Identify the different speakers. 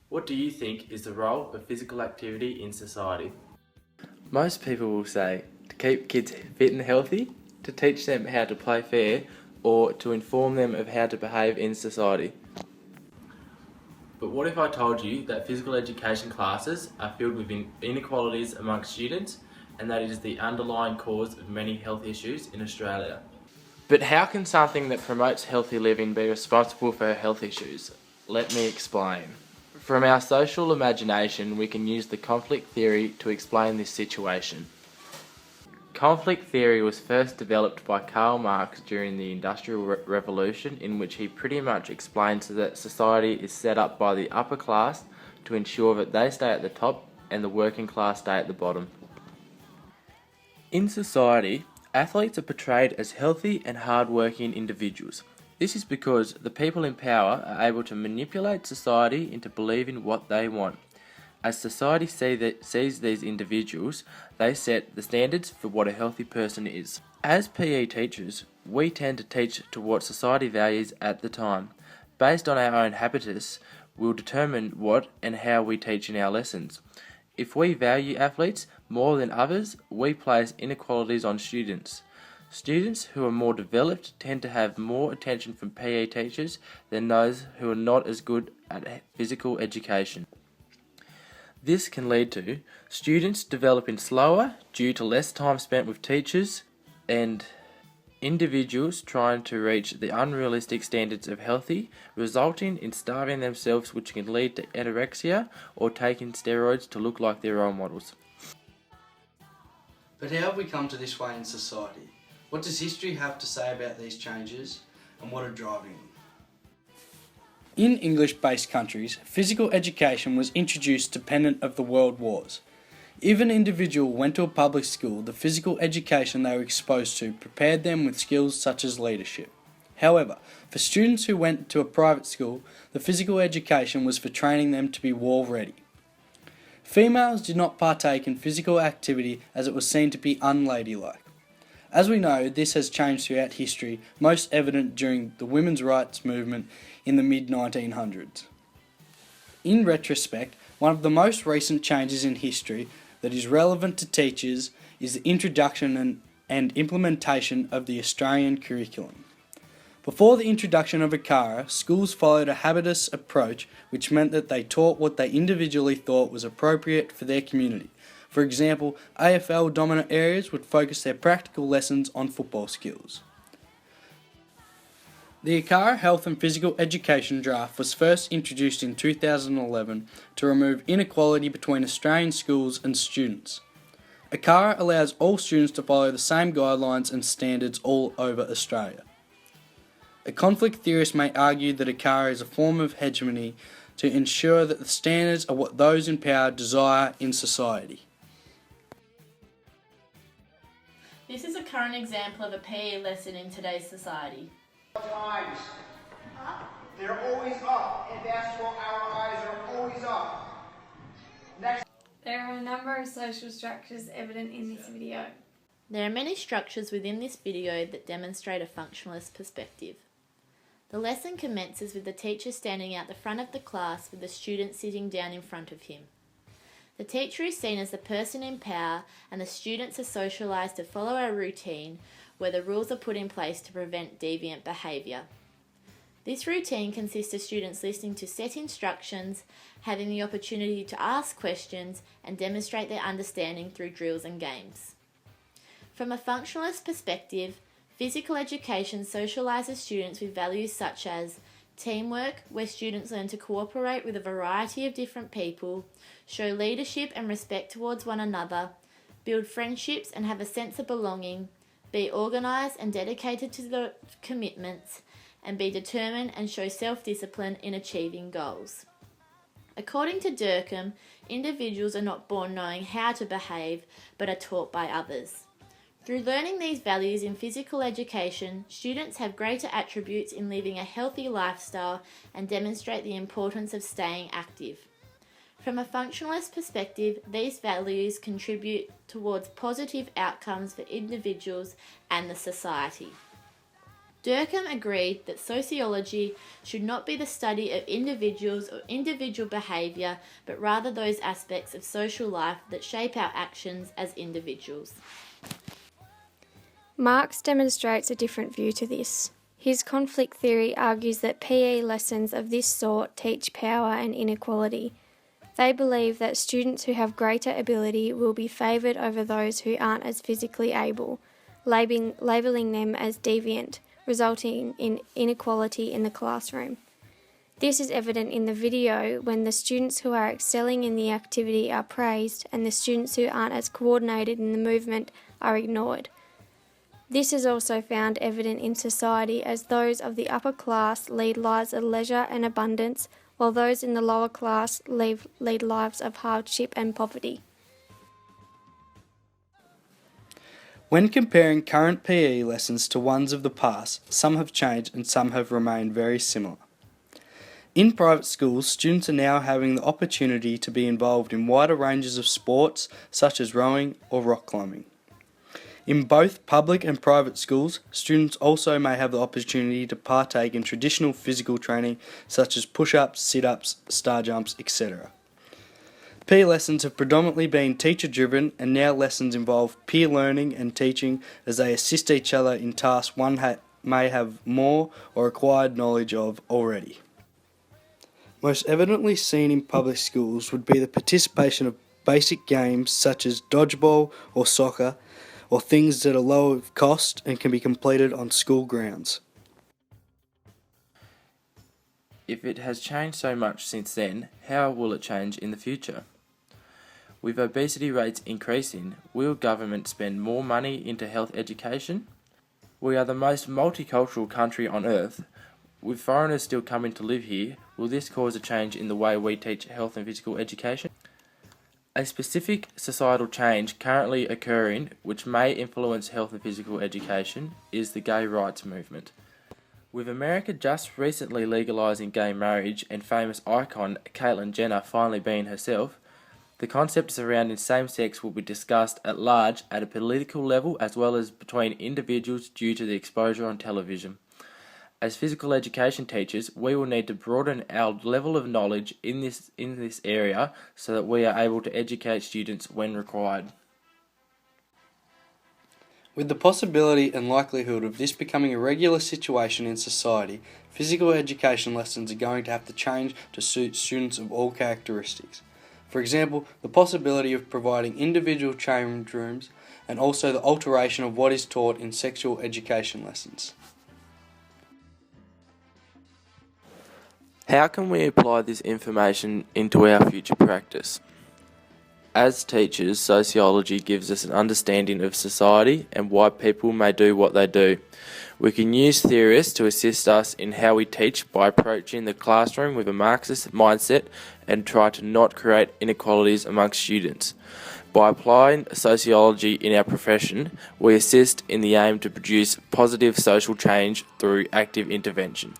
Speaker 1: What do you think is the role of physical activity in society?
Speaker 2: Most people will say to keep kids fit and healthy, to teach them how to play fair, or to inform them of how to behave in society.
Speaker 1: But what if I told you that physical education classes are filled with inequalities amongst students and that it is the underlying cause of many health issues in Australia?
Speaker 2: But how can something that promotes healthy living be responsible for health issues? Let me explain. From our social imagination, we can use the conflict theory to explain this situation. Conflict theory was first developed by Karl Marx during the Industrial Revolution, in which he pretty much explains that society is set up by the upper class to ensure that they stay at the top and the working class stay at the bottom. In society, athletes are portrayed as healthy and hard-working individuals. This is because the people in power are able to manipulate society into believing what they want. As society sees these individuals, they set the standards for what a healthy person is. As PE teachers, we tend to teach to what society values at the time. Based on our own habitus, we'll determine what and how we teach in our lessons. If we value athletes more than others, we place inequalities on students. Students who are more developed tend to have more attention from PE teachers than those who are not as good at physical education. This can lead to students developing slower due to less time spent with teachers and individuals trying to reach the unrealistic standards of healthy, resulting in starving themselves, which can lead to anorexia or taking steroids to look like their role models.
Speaker 3: But how have we come to this way in society? What does history have to say about these changes and what are driving them? In English-based countries, physical education was introduced dependent of the world wars. If an individual went to a public school, the physical education they were exposed to prepared them with skills such as leadership. However, for students who went to a private school, the physical education was for training them to be war ready. Females did not partake in physical activity as it was seen to be unladylike. As we know, this has changed throughout history, most evident during the women's rights movement in the mid-1900s. In retrospect, one of the most recent changes in history that is relevant to teachers is the introduction and implementation of the Australian curriculum. Before the introduction of ACARA, schools followed a habitus approach, which meant that they taught what they individually thought was appropriate for their community. For example, AFL dominant areas would focus their practical lessons on football skills. The ACARA Health and Physical Education draft was first introduced in 2011 to remove inequality between Australian schools and students. ACARA allows all students to follow the same guidelines and standards all over Australia. A conflict theorist may argue that ACARA is a form of hegemony to ensure that the standards are what those in power desire in society.
Speaker 4: This is a current example of a PE lesson in today's society.
Speaker 5: Times. They're always up. In basketball, our eyes are always up. Next.
Speaker 6: There are a number of social structures evident in this video.
Speaker 4: There are many structures within this video that demonstrate a functionalist perspective. The lesson commences with the teacher standing out the front of the class with the student sitting down in front of him. The teacher is seen as the person in power and the students are socialised to follow a routine where the rules are put in place to prevent deviant behaviour. This routine consists of students listening to set instructions, having the opportunity to ask questions and demonstrate their understanding through drills and games. From a functionalist perspective, physical education socialises students with values such as teamwork, where students learn to cooperate with a variety of different people, show leadership and respect towards one another, build friendships and have a sense of belonging, be organised and dedicated to the commitments, and be determined and show self-discipline in achieving goals. According to Durkheim, individuals are not born knowing how to behave, but are taught by others. Through learning these values in physical education, students have greater attributes in living a healthy lifestyle and demonstrate the importance of staying active. From a functionalist perspective, these values contribute towards positive outcomes for individuals and the society. Durkheim agreed that sociology should not be the study of individuals or individual behaviour, but rather those aspects of social life that shape our actions as individuals.
Speaker 6: Marx demonstrates a different view to this. His conflict theory argues that PE lessons of this sort teach power and inequality. They believe that students who have greater ability will be favoured over those who aren't as physically able, labelling them as deviant, resulting in inequality in the classroom. This is evident in the video when the students who are excelling in the activity are praised and the students who aren't as coordinated in the movement are ignored. This is also found evident in society as those of the upper class lead lives of leisure and abundance, while those in the lower class lead lives of hardship and poverty.
Speaker 3: When comparing current PE lessons to ones of the past, some have changed and some have remained very similar. In private schools, students are now having the opportunity to be involved in wider ranges of sports such as rowing or rock climbing. In both public and private schools, students also may have the opportunity to partake in traditional physical training such as push-ups, sit-ups, star jumps, etc. PE lessons have predominantly been teacher-driven, and now lessons involve peer learning and teaching as they assist each other in tasks one may have more or acquired knowledge of already. Most evidently seen in public schools would be the participation of basic games such as dodgeball or soccer, or things that are low of cost and can be completed on school grounds.
Speaker 2: If it has changed so much since then, how will it change in the future? With obesity rates increasing, will government spend more money into health education? We are the most multicultural country on earth. With foreigners still coming to live here, will this cause a change in the way we teach health and physical education? A specific societal change currently occurring, which may influence health and physical education, is the gay rights movement. With America just recently legalising gay marriage and famous icon Caitlyn Jenner finally being herself, the concepts surrounding same-sex will be discussed at large at a political level as well as between individuals due to the exposure on television. As physical education teachers, we will need to broaden our level of knowledge in this area so that we are able to educate students when required.
Speaker 3: With the possibility and likelihood of this becoming a regular situation in society, physical education lessons are going to have to change to suit students of all characteristics. For example, the possibility of providing individual change rooms and also the alteration of what is taught in sexual education lessons.
Speaker 2: How can we apply this information into our future practice? As teachers, sociology gives us an understanding of society and why people may do what they do. We can use theorists to assist us in how we teach by approaching the classroom with a Marxist mindset and try to not create inequalities amongst students. By applying sociology in our profession, we assist in the aim to produce positive social change through active intervention.